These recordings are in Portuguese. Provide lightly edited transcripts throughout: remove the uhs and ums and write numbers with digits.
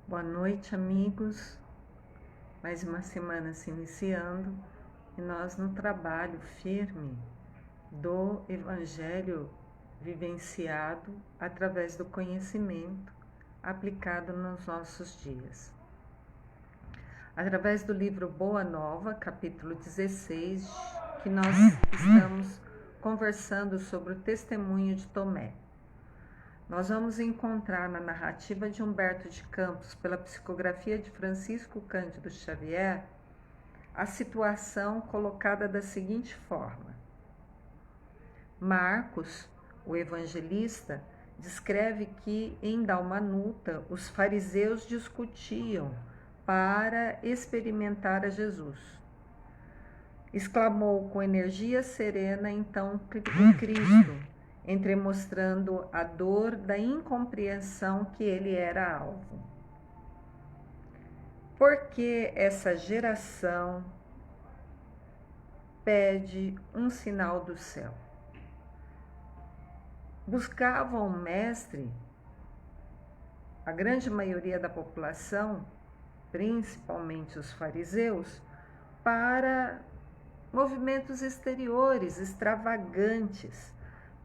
Boa noite, amigos. Mais uma semana se iniciando e nós no trabalho firme do Evangelho vivenciado através do conhecimento aplicado nos nossos dias. Através do livro Boa Nova, capítulo 16, que nós estamos conversando sobre o testemunho de Tomé. Nós vamos encontrar na narrativa de Humberto de Campos, pela psicografia de Francisco Cândido Xavier, a situação colocada da seguinte forma. Marcos, o evangelista, descreve que em Dalmanuta os fariseus discutiam para experimentar a Jesus. Exclamou com energia serena então o Cristo, entremostrando a dor da incompreensão que ele era alvo. Porque essa geração pede um sinal do céu. Buscavam um mestre, a grande maioria da população, principalmente os fariseus, para movimentos exteriores, extravagantes,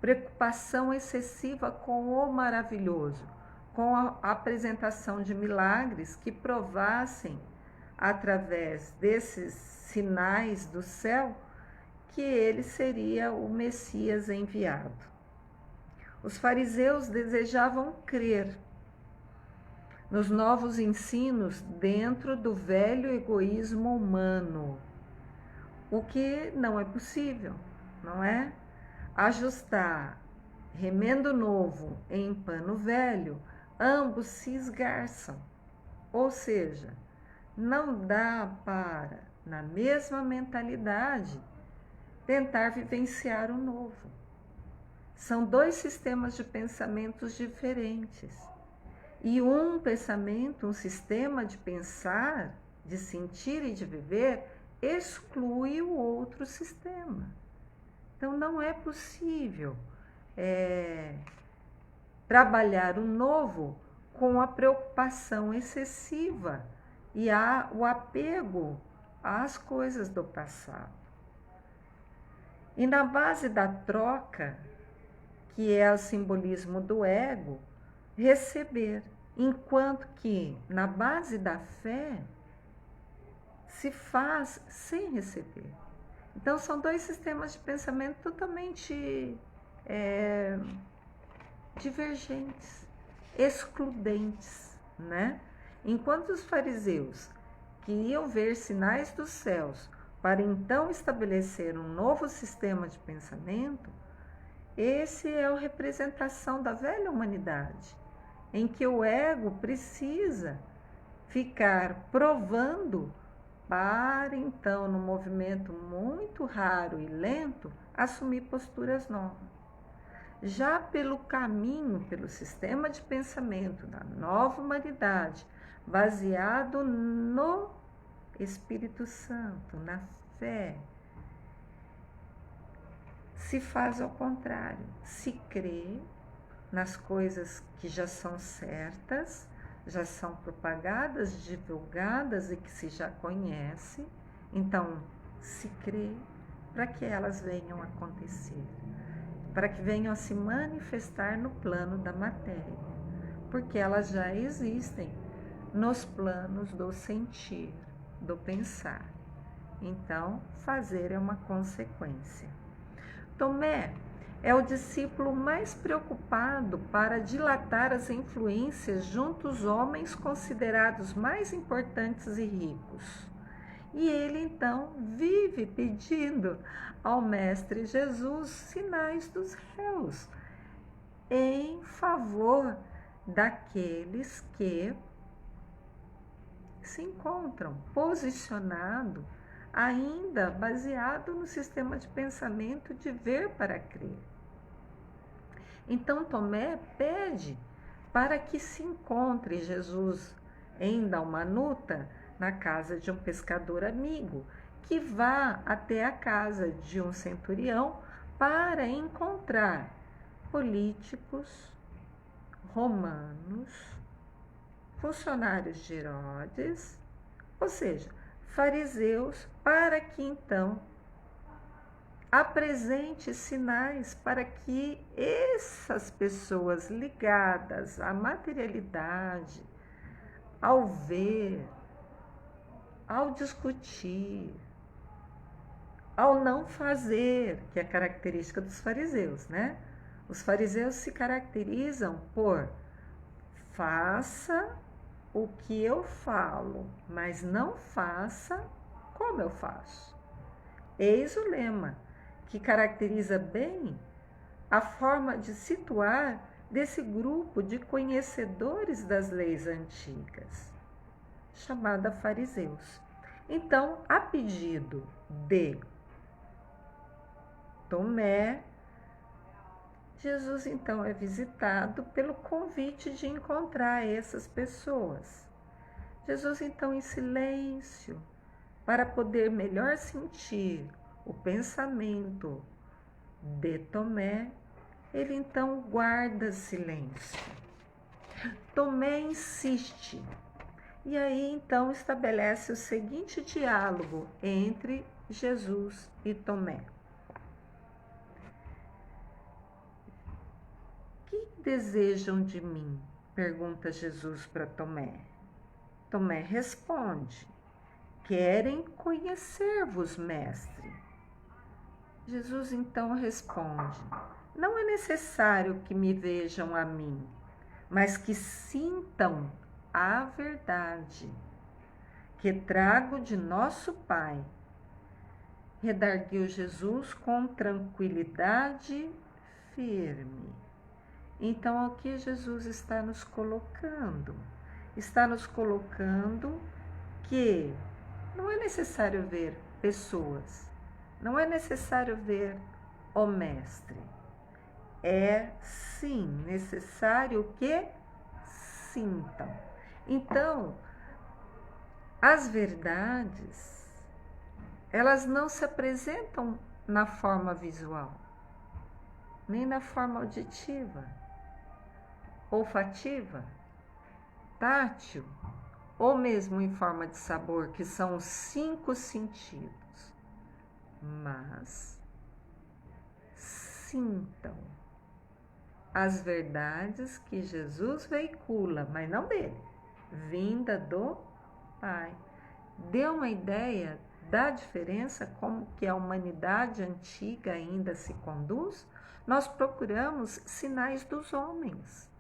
preocupação excessiva com o maravilhoso, com a apresentação de milagres que provassem, através desses sinais do céu, que ele seria o Messias enviado. Os fariseus desejavam crer nos novos ensinos dentro do velho egoísmo humano, o que não é possível, não é? Ajustar remendo novo em pano velho, ambos se esgarçam. Ou seja, não dá para, na mesma mentalidade, tentar vivenciar o novo. São dois sistemas de pensamentos diferentes. E um pensamento, um sistema de pensar, de sentir e de viver, exclui o outro sistema. Então, não é possível trabalhar o novo com a preocupação excessiva e o apego às coisas do passado. E na base da troca, que é o simbolismo do ego, receber, enquanto que na base da fé se faz sem receber. Então, são dois sistemas de pensamento totalmente divergentes, excludentes, né? Enquanto os fariseus queriam ver sinais dos céus para então estabelecer um novo sistema de pensamento, esse é a representação da velha humanidade, em que o ego precisa ficar provando para então, num movimento muito raro e lento, assumir posturas novas. Já pelo caminho, pelo sistema de pensamento da nova humanidade, baseado no Espírito Santo, na fé, se faz ao contrário, se crê nas coisas que já são certas, já são propagadas, divulgadas e que se já conhece, então se crê para que elas venham a acontecer, para que venham a se manifestar no plano da matéria, porque elas já existem nos planos do sentir, do pensar. Então, fazer é uma consequência. Tomé é o discípulo mais preocupado para dilatar as influências junto aos homens considerados mais importantes e ricos. E ele, então, vive pedindo ao Mestre Jesus sinais dos céus em favor daqueles que se encontram posicionados ainda baseado no sistema de pensamento de ver para crer. Então Tomé pede para que se encontre Jesus em Dalmanuta, na casa de um pescador amigo, que vá até a casa de um centurião para encontrar políticos romanos, funcionários de Herodes, ou seja, fariseus, para que então apresente sinais para que essas pessoas ligadas à materialidade, ao ver, ao discutir, ao não fazer, que é característica dos fariseus, né? Os fariseus se caracterizam por faça o que eu falo, mas não faça como eu faço. Eis o lema que caracteriza bem a forma de situar desse grupo de conhecedores das leis antigas, chamada fariseus. Então, a pedido de Tomé, Jesus então é visitado pelo convite de encontrar essas pessoas. Jesus então em silêncio, para poder melhor sentir o pensamento de Tomé, ele então guarda silêncio. Tomé insiste, e aí então estabelece o seguinte diálogo entre Jesus e Tomé. Que desejam de mim? Pergunta Jesus para Tomé. Tomé responde: querem conhecer-vos, mestre. Jesus então responde: não é necessário que me vejam a mim, mas que sintam a verdade que trago de nosso Pai. Redarguiu Jesus com tranquilidade firme. Então, o que Jesus está nos colocando? Está nos colocando que não é necessário ver pessoas, não é necessário ver o mestre. É sim necessário que sintam. Então, as verdades, elas não se apresentam na forma visual, nem na forma auditiva, olfativa, tátil, ou mesmo em forma de sabor, que são os 5 sentidos. Mas sintam as verdades que Jesus veicula, mas não dele, vinda do Pai. Deu uma ideia da diferença, como que a humanidade antiga ainda se conduz? Nós procuramos sinais dos homens.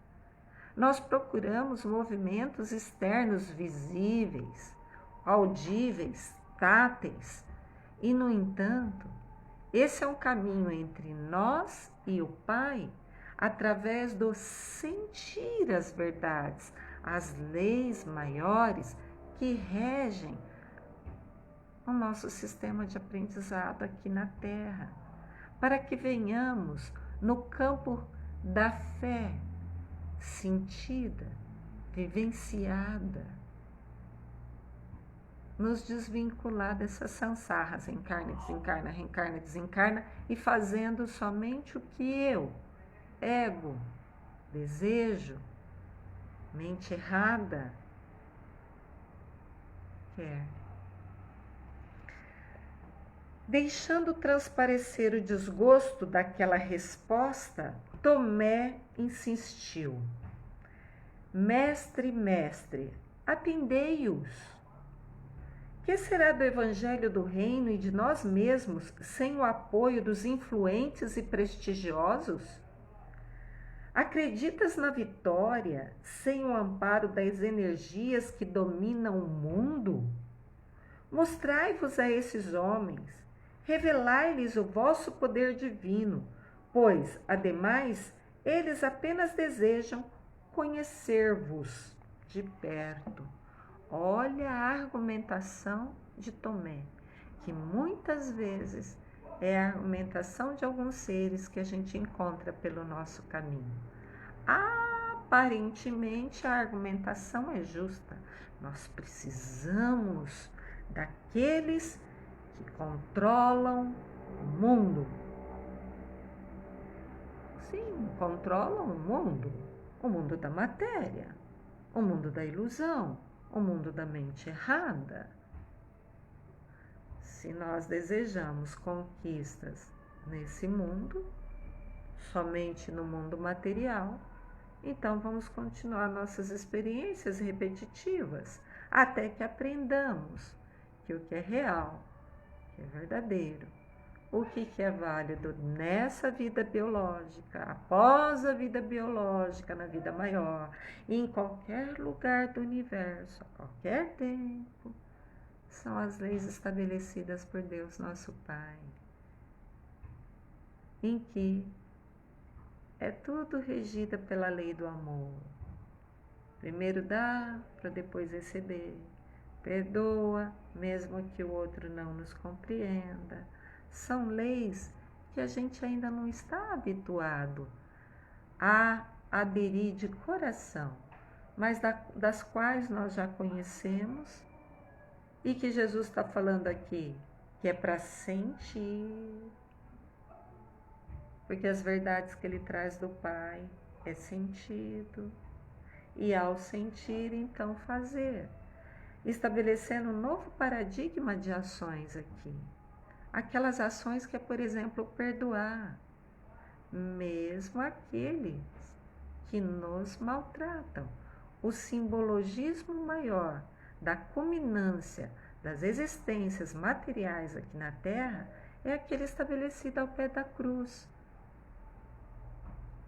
Nós procuramos movimentos externos visíveis, audíveis, táteis. E, no entanto, esse é um caminho entre nós e o Pai, através do sentir as verdades, as leis maiores que regem o nosso sistema de aprendizado aqui na Terra, para que venhamos no campo da fé, sentida, vivenciada, nos desvincular dessas sansarras, encarna, desencarna, reencarna, desencarna, e fazendo somente o que eu, ego, desejo, mente errada, quer. Deixando transparecer o desgosto daquela resposta, Tomé insistiu: mestre, mestre, atendei-os. Que será do evangelho do reino e de nós mesmos sem o apoio dos influentes e prestigiosos? Acreditas na vitória sem o amparo das energias que dominam o mundo? Mostrai-vos a esses homens, revelai-lhes o vosso poder divino, pois, ademais, eles apenas desejam conhecer-vos de perto. Olha a argumentação de Tomé, que muitas vezes é a argumentação de alguns seres que a gente encontra pelo nosso caminho. Aparentemente, a argumentação é justa. Nós precisamos daqueles que controlam o mundo. Sim, controlam o mundo da matéria. o mundo da ilusão, o mundo da mente errada. Se nós desejamos conquistas nesse mundo, somente no mundo material, então vamos continuar nossas experiências repetitivas, até que aprendamos que o que é real, o que é verdadeiro, o que é válido nessa vida biológica, após a vida biológica, na vida maior, em qualquer lugar do universo, a qualquer tempo, são as leis estabelecidas por Deus, nosso Pai, em que é tudo regida pela lei do amor. Primeiro dá, para depois receber. Perdoa, mesmo que o outro não nos compreenda. São leis que a gente ainda não está habituado a aderir de coração, mas das quais nós já conhecemos e que Jesus está falando aqui, que é para sentir, porque as verdades que ele traz do Pai é sentido, e ao sentir, então fazer, estabelecendo um novo paradigma de ações aqui. Aquelas ações que é, por exemplo, perdoar, mesmo aqueles que nos maltratam. O simbologismo maior da culminância das existências materiais aqui na Terra é aquele estabelecido ao pé da cruz.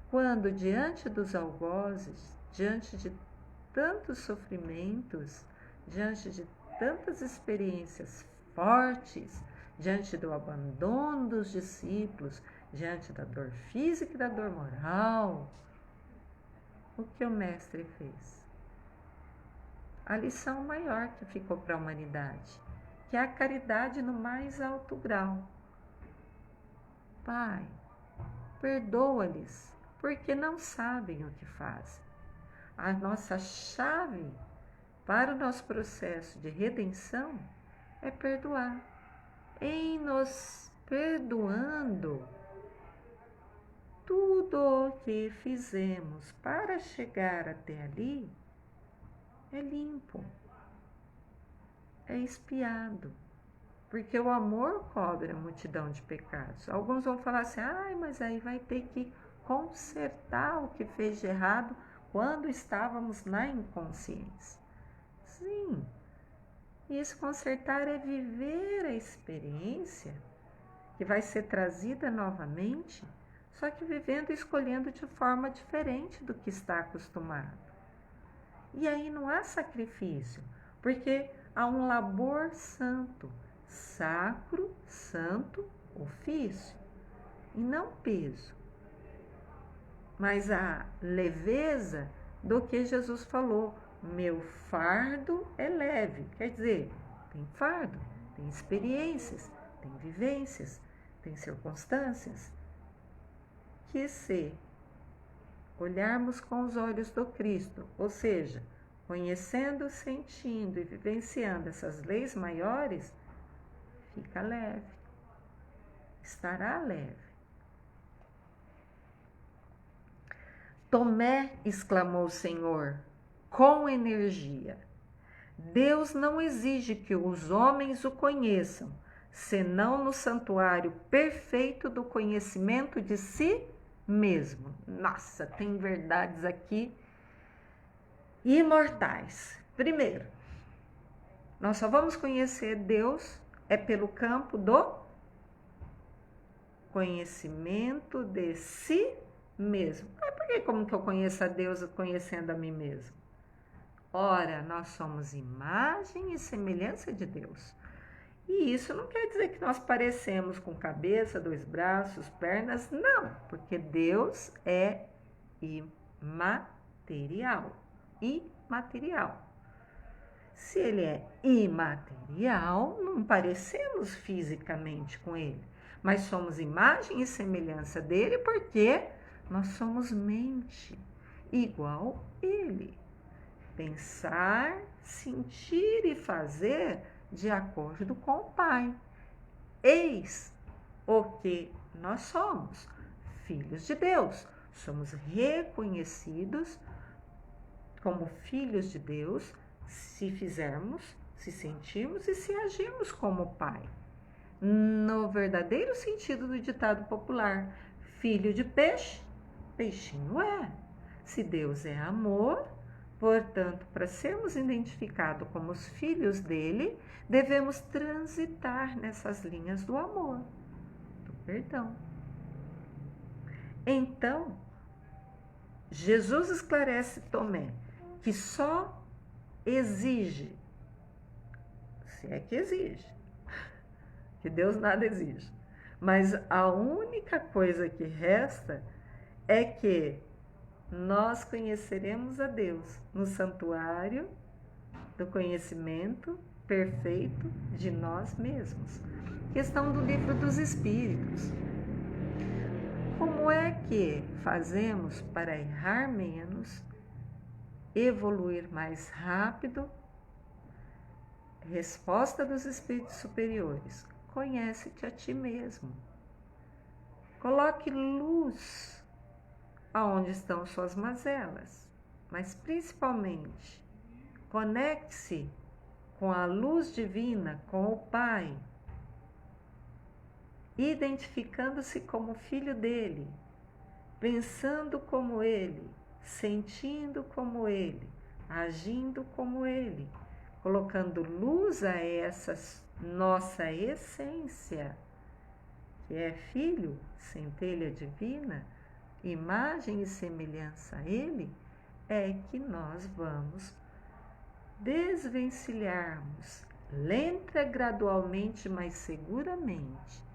Quando, diante dos algozes, diante de tantos sofrimentos, diante de tantas experiências fortes, diante do abandono dos discípulos, diante da dor física e da dor moral, o que o Mestre fez? A lição maior que ficou para a humanidade, que é a caridade no mais alto grau. Pai, perdoa-lhes, porque não sabem o que fazem. A nossa chave para o nosso processo de redenção é perdoar. Em nos perdoando, tudo o que fizemos para chegar até ali é limpo, é expiado, porque o amor cobre a multidão de pecados. Alguns vão falar assim, mas aí vai ter que consertar o que fez de errado quando estávamos na inconsciência. Sim, e esse consertar é viver a experiência que vai ser trazida novamente, só que vivendo e escolhendo de forma diferente do que está acostumado. E aí não há sacrifício, porque há um labor santo, sacro, santo, ofício, e não peso. Mas a leveza do que Jesus falou, meu fardo é leve, quer dizer, tem fardo, tem experiências, tem vivências, tem circunstâncias, que se olharmos com os olhos do Cristo, ou seja, conhecendo, sentindo e vivenciando essas leis maiores, fica leve, estará leve. Tomé, exclamou o Senhor, com energia. Deus não exige que os homens o conheçam, senão no santuário perfeito do conhecimento de si mesmo. Nossa, tem verdades aqui imortais. Primeiro, nós só vamos conhecer Deus pelo campo do conhecimento de si mesmo. Por que como que eu conheço a Deus conhecendo a mim mesmo? Ora, nós somos imagem e semelhança de Deus. E isso não quer dizer que nós parecemos com cabeça, 2 braços, pernas, não, porque Deus é imaterial. Imaterial. Se ele é imaterial, não parecemos fisicamente com ele, mas somos imagem e semelhança dele porque nós somos mente, igual ele. Pensar, sentir e fazer de acordo com o Pai. Eis o que nós somos, filhos de Deus. Somos reconhecidos como filhos de Deus, se fizermos, se sentirmos e se agirmos como Pai. No verdadeiro sentido do ditado popular, filho de peixe, peixinho é. Se Deus é amor, portanto, para sermos identificados como os filhos dele, devemos transitar nessas linhas do amor, do perdão. Então, Jesus esclarece Tomé que só exige, se é que exige, que Deus nada exige, mas a única coisa que resta é que nós conheceremos a Deus no santuário do conhecimento perfeito de nós mesmos. Questão do Livro dos Espíritos. Como é que fazemos para errar menos, evoluir mais rápido? Resposta dos Espíritos Superiores: conhece-te a ti mesmo. Coloque luz aonde estão suas mazelas, mas principalmente conecte-se com a luz divina, com o Pai, identificando-se como filho dele, pensando como ele, sentindo como ele, agindo como ele, colocando luz a essa nossa essência, que é filho, centelha divina, imagem e semelhança a ele, é que nós vamos desvencilharmos lenta, gradualmente, mas seguramente,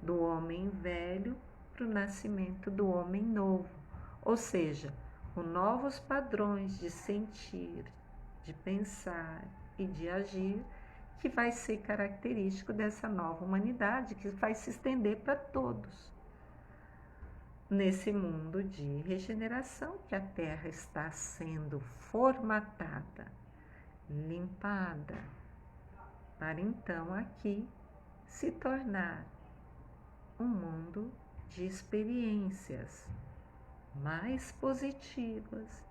do homem velho para o nascimento do homem novo, ou seja, com novos padrões de sentir, de pensar e de agir, que vai ser característico dessa nova humanidade, que vai se estender para todos. Nesse mundo de regeneração que a Terra está sendo formatada, limpada, para então aqui se tornar um mundo de experiências mais positivas,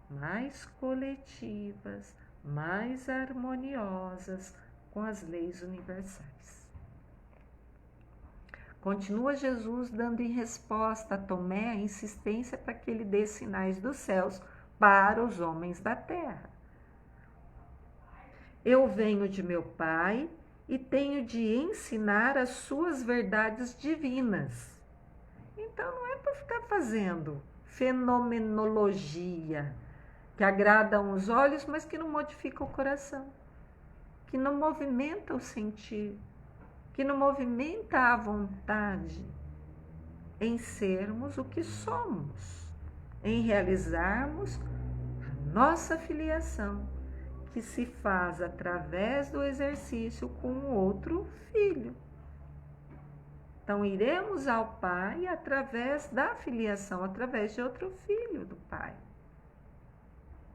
mais coletivas, mais harmoniosas com as leis universais. Continua Jesus dando em resposta a Tomé a insistência para que ele dê sinais dos céus para os homens da terra. Eu venho de meu Pai e tenho de ensinar as suas verdades divinas. Então não é para ficar fazendo fenomenologia que agrada aos olhos, mas que não modifica o coração, que não movimenta o sentir, que não movimenta a vontade em sermos o que somos, em realizarmos a nossa filiação, que se faz através do exercício com o outro filho. Então, iremos ao Pai através da filiação, através de outro filho do Pai.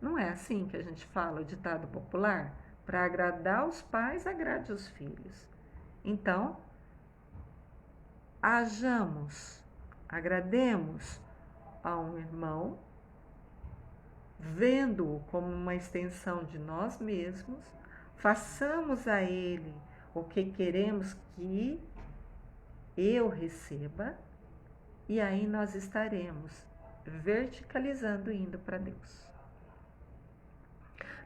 Não é assim que a gente fala o ditado popular? Para agradar os pais, agrade os filhos. Então, hajamos, agrademos a um irmão, vendo-o como uma extensão de nós mesmos, façamos a ele o que queremos que eu receba, e aí nós estaremos verticalizando, indo para Deus.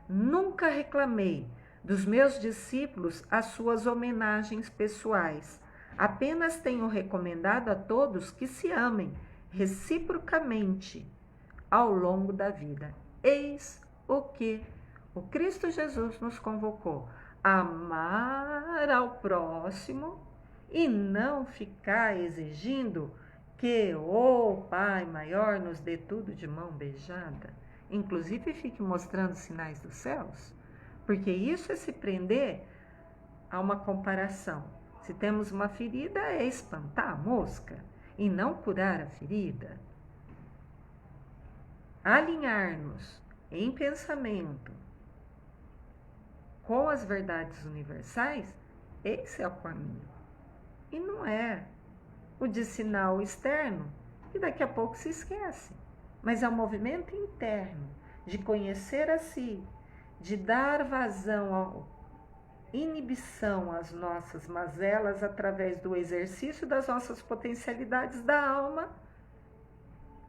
Nunca reclamei dos meus discípulos as suas homenagens pessoais. Apenas tenho recomendado a todos que se amem reciprocamente ao longo da vida. Eis o que o Cristo Jesus nos convocou: amar ao próximo e não ficar exigindo que o Pai maior nos dê tudo de mão beijada. Inclusive fique mostrando sinais dos céus, porque isso é se prender a uma comparação. Se temos uma ferida, é espantar a mosca e não curar a ferida. Alinhar-nos em pensamento com as verdades universais, esse é o caminho. E não é o de sinal externo, que daqui a pouco se esquece. Mas é um movimento interno de conhecer a si, de dar vazão inibição às nossas mazelas através do exercício das nossas potencialidades da alma,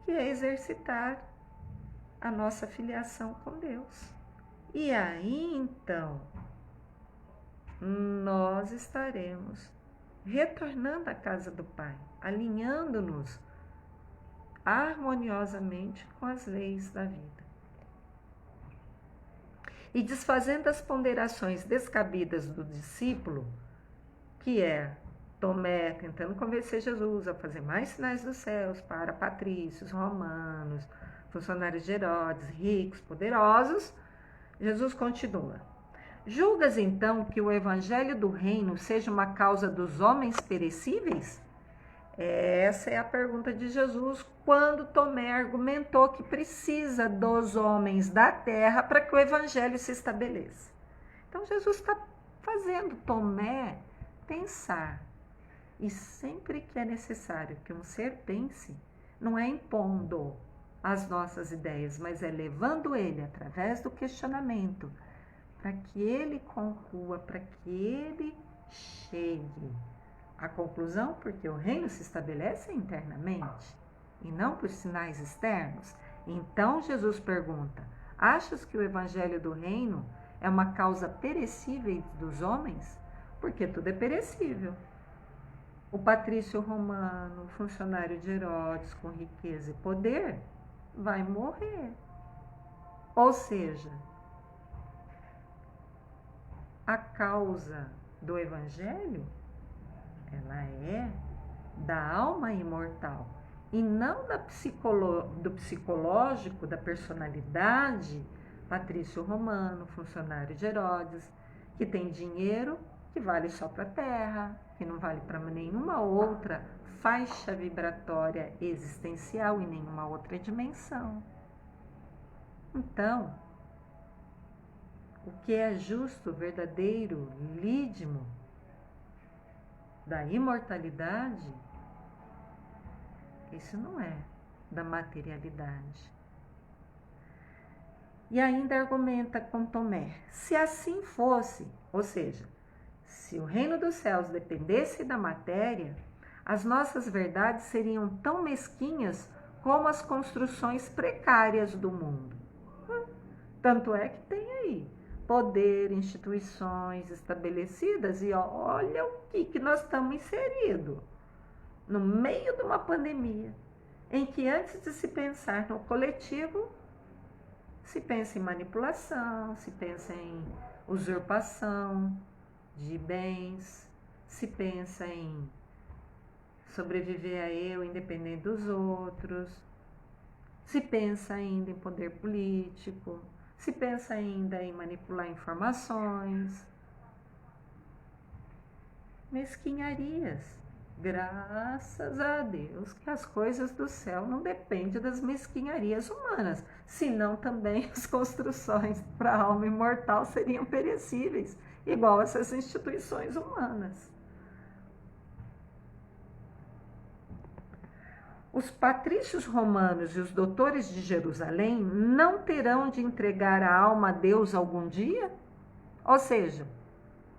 que é exercitar a nossa filiação com Deus. E aí, então, nós estaremos retornando à casa do Pai, alinhando-nos harmoniosamente com as leis da vida. E desfazendo as ponderações descabidas do discípulo, que é Tomé tentando convencer Jesus a fazer mais sinais dos céus para patrícios, romanos, funcionários de Herodes, ricos, poderosos, Jesus continua. Julgas então que o evangelho do reino seja uma causa dos homens perecíveis? Essa é a pergunta de Jesus quando Tomé argumentou que precisa dos homens da terra para que o evangelho se estabeleça. Então Jesus está fazendo Tomé pensar. E sempre que é necessário que um ser pense, não é impondo as nossas ideias, mas é levando ele através do questionamento para que ele conclua, para que ele chegue à conclusão, porque o reino se estabelece internamente e não por sinais externos. Então Jesus pergunta: achas que o evangelho do reino é uma causa perecível dos homens? Porque tudo é perecível. O patrício romano, o funcionário de Herodes com riqueza e poder, vai morrer. Ou seja, a causa do evangelho, ela é da alma imortal e não do psicológico, da personalidade patrício romano, funcionário de Herodes, que tem dinheiro que vale só para a terra, que não vale para nenhuma outra faixa vibratória existencial e nenhuma outra dimensão. Então, o que é justo, verdadeiro, lídimo da imortalidade, isso não é da materialidade. E ainda argumenta com Tomé: se assim fosse, ou seja, se o reino dos céus dependesse da matéria, as nossas verdades seriam tão mesquinhas como as construções precárias do mundo. Tanto é que tem aí poder, instituições estabelecidas, e olha o que nós estamos inseridos no meio de uma pandemia, em que antes de se pensar no coletivo, se pensa em manipulação, se pensa em usurpação de bens, se pensa em sobreviver a eu independente dos outros, se pensa ainda em poder político, se pensa ainda em manipular informações. Mesquinharias. Graças a Deus que as coisas do céu não dependem das mesquinharias humanas, senão também as construções para a alma imortal seriam perecíveis, igual essas instituições humanas. Os patrícios romanos e os doutores de Jerusalém não terão de entregar a alma a Deus algum dia? Ou seja,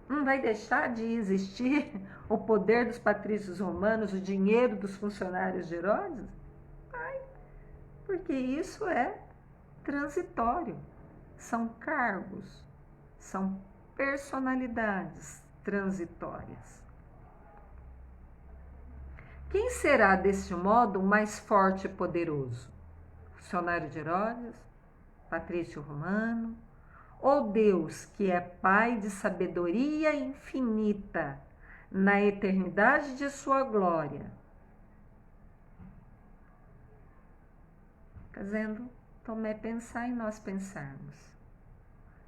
não vai deixar de existir o poder dos patrícios romanos, o dinheiro dos funcionários de Herodes? Vai, porque isso é transitório. São cargos, são personalidades transitórias. Quem será, deste modo, o mais forte e poderoso? Funcionário de Herodes? Patrício romano? Ou Deus, que é Pai de sabedoria infinita, na eternidade de sua glória? Fazendo Tomé pensar e nós pensarmos.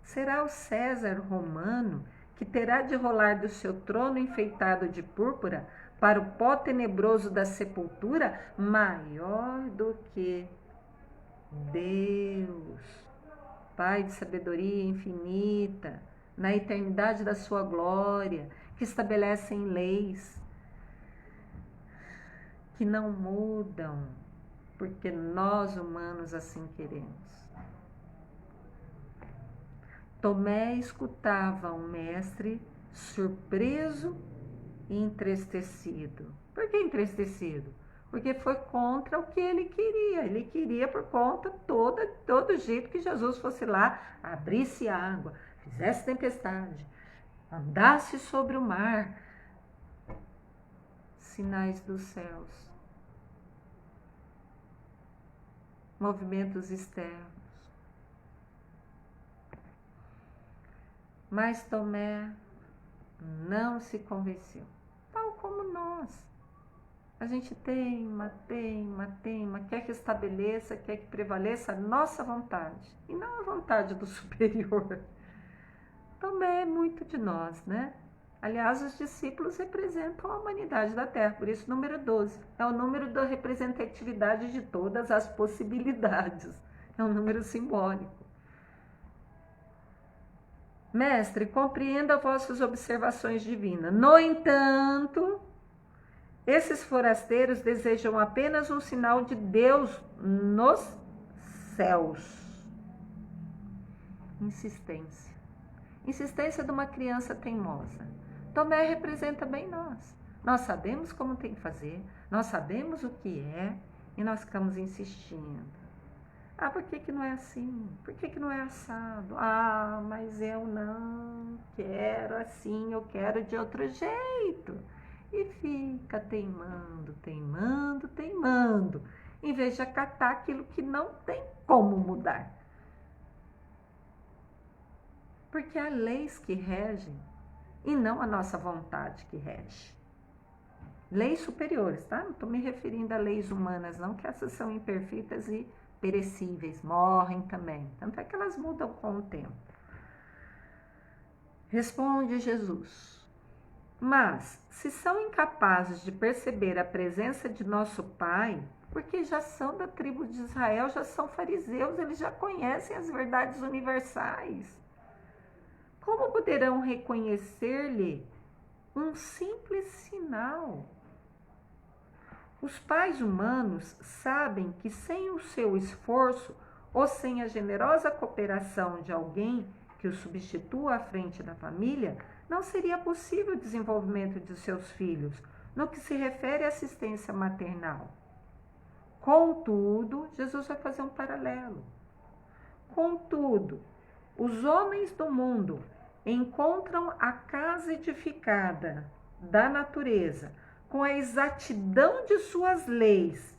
Será o César romano que terá de rolar do seu trono enfeitado de púrpura para o pó tenebroso da sepultura maior do que Deus, Pai de sabedoria infinita, na eternidade da sua glória, que estabelecem leis que não mudam, porque nós humanos assim queremos. Tomé escutava o mestre surpreso e entristecido. Por que entristecido? Porque foi contra o que ele queria. Ele queria por conta todo jeito que Jesus fosse lá, abrisse água, fizesse tempestade, andasse sobre o mar. Sinais dos céus, movimentos externos. Mas Tomé não se convenceu, tal como nós. A gente teima, quer que estabeleça, quer que prevaleça a nossa vontade, e não a vontade do superior. Tomé é muito de nós, né? Aliás, os discípulos representam a humanidade da Terra, por isso número 12. É o número da representatividade de todas as possibilidades. É um número simbólico. Mestre, compreenda vossas observações divinas. No entanto, esses forasteiros desejam apenas um sinal de Deus nos céus. Insistência. Insistência de uma criança teimosa. Tomé representa bem nós. Nós sabemos como tem que fazer, nós sabemos o que é e nós ficamos insistindo. Ah, por que não é assim? Por que não é assado? Ah, mas eu não quero assim, eu quero de outro jeito. E fica teimando, em vez de acatar aquilo que não tem como mudar. Porque há leis que regem e não a nossa vontade que rege. Leis superiores, tá? Não estou me referindo a leis humanas, não, que essas são imperfeitas e perecíveis, morrem também. Tanto é que elas mudam com o tempo. Responde Jesus: mas, se são incapazes de perceber a presença de nosso Pai, porque já são da tribo de Israel, já são fariseus, eles já conhecem as verdades universais, como poderão reconhecer-lhe um simples sinal? Os pais humanos sabem que sem o seu esforço ou sem a generosa cooperação de alguém que o substitua à frente da família, não seria possível o desenvolvimento de seus filhos, no que se refere à assistência maternal. Contudo, Jesus vai fazer um paralelo. Contudo, os homens do mundo encontram a casa edificada da natureza com a exatidão de suas leis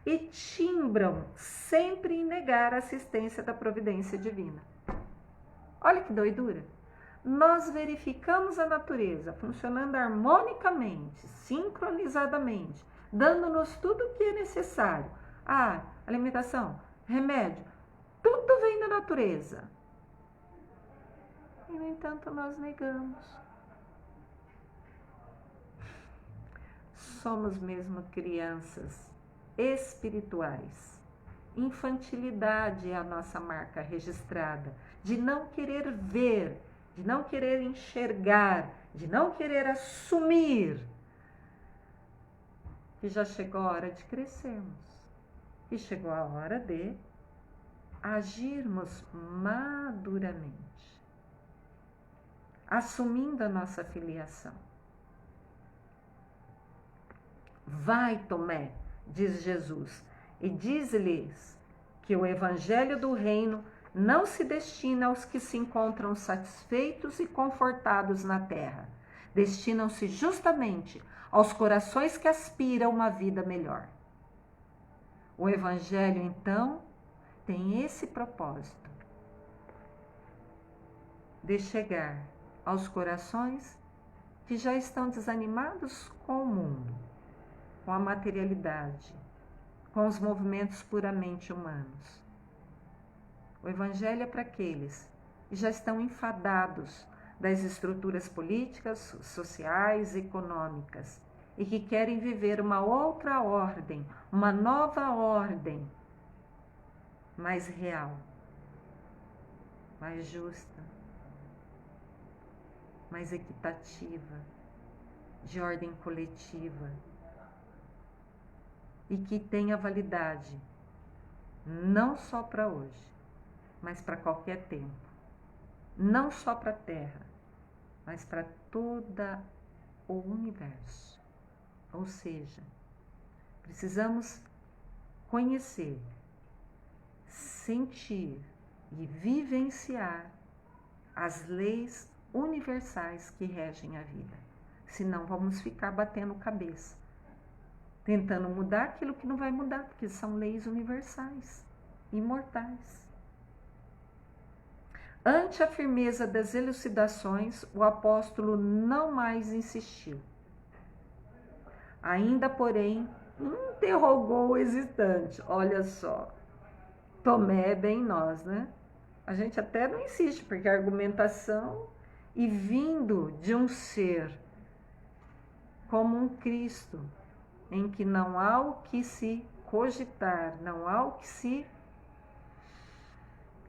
e timbram sempre em negar a assistência da providência divina. Olha que doidura! Nós verificamos a natureza funcionando harmonicamente, sincronizadamente, dando-nos tudo o que é necessário. Alimentação, remédio, tudo vem da natureza. E, no entanto, nós negamos. Somos mesmo crianças espirituais. Infantilidade é a nossa marca registrada, de não querer ver, de não querer enxergar, de não querer assumir que já chegou a hora de crescermos e chegou a hora de agirmos maduramente, assumindo a nossa filiação. Vai, Tomé, diz Jesus, e diz-lhes que o evangelho do reino não se destina aos que se encontram satisfeitos e confortados na terra. Destinam-se justamente aos corações que aspiram uma vida melhor. O evangelho, então, tem esse propósito de chegar aos corações que já estão desanimados com o mundo, com a materialidade, com os movimentos puramente humanos. O evangelho é para aqueles que já estão enfadados das estruturas políticas, sociais e econômicas e que querem viver uma outra ordem, uma nova ordem, mais real, mais justa, mais equitativa, de ordem coletiva e que tenha validade não só para hoje, mas para qualquer tempo. não só para a Terra, mas para todo o universo. Ou seja, precisamos conhecer, sentir e vivenciar as leis universais que regem a vida. Senão vamos ficar batendo cabeça, tentando mudar aquilo que não vai mudar, porque são leis universais, imortais. Ante a firmeza das elucidações, o apóstolo não mais insistiu. Ainda, porém, interrogou o hesitante. Olha só, Tomé é bem nós, né? A gente até não insiste, porque a argumentação, e vindo de um ser como um Cristo, em que não há o que se cogitar, não há o que se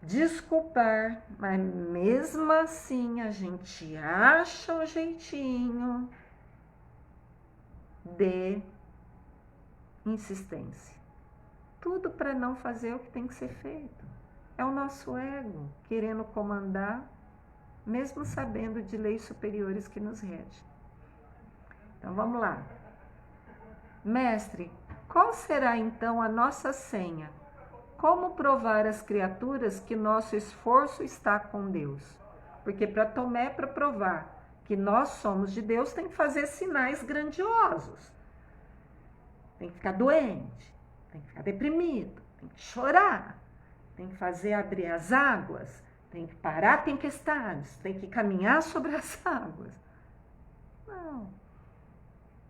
desculpar, mas mesmo assim a gente acha um jeitinho de insistência. Tudo para não fazer o que tem que ser feito. É o nosso ego querendo comandar, mesmo sabendo de leis superiores que nos regem. Então vamos lá. Mestre, qual será então a nossa senha? Como provar às criaturas que nosso esforço está com Deus? Porque para Tomé, para provar que nós somos de Deus, tem que fazer sinais grandiosos. Tem que ficar doente, tem que ficar deprimido, tem que chorar, tem que fazer abrir as águas, tem que parar tempestades, tem que caminhar sobre as águas.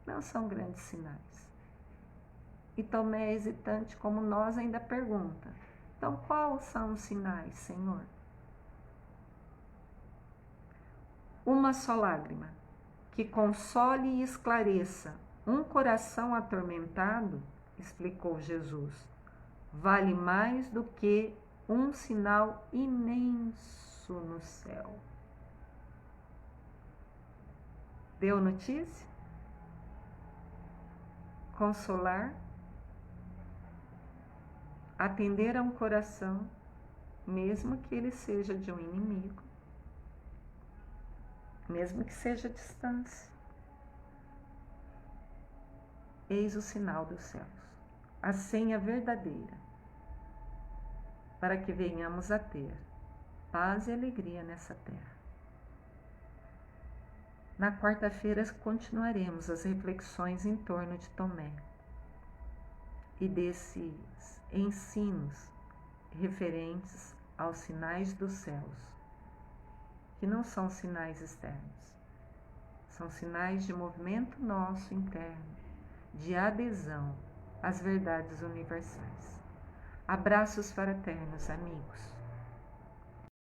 Não são grandes sinais. E Tomé, hesitante como nós, ainda pergunta: então, quais são os sinais, Senhor? Uma só lágrima, que console e esclareça um coração atormentado, explicou Jesus, vale mais do que um sinal imenso no céu. Deu notícia? Consolar, atender a um coração, mesmo que ele seja de um inimigo, mesmo que seja a distância. Eis o sinal dos céus, a senha verdadeira, para que venhamos a ter paz e alegria nessa terra. Na quarta-feira continuaremos as reflexões em torno de Tomé e desses ensinos referentes aos sinais dos céus, que não são sinais externos, são sinais de movimento nosso interno, de adesão às verdades universais. Abraços fraternos, amigos.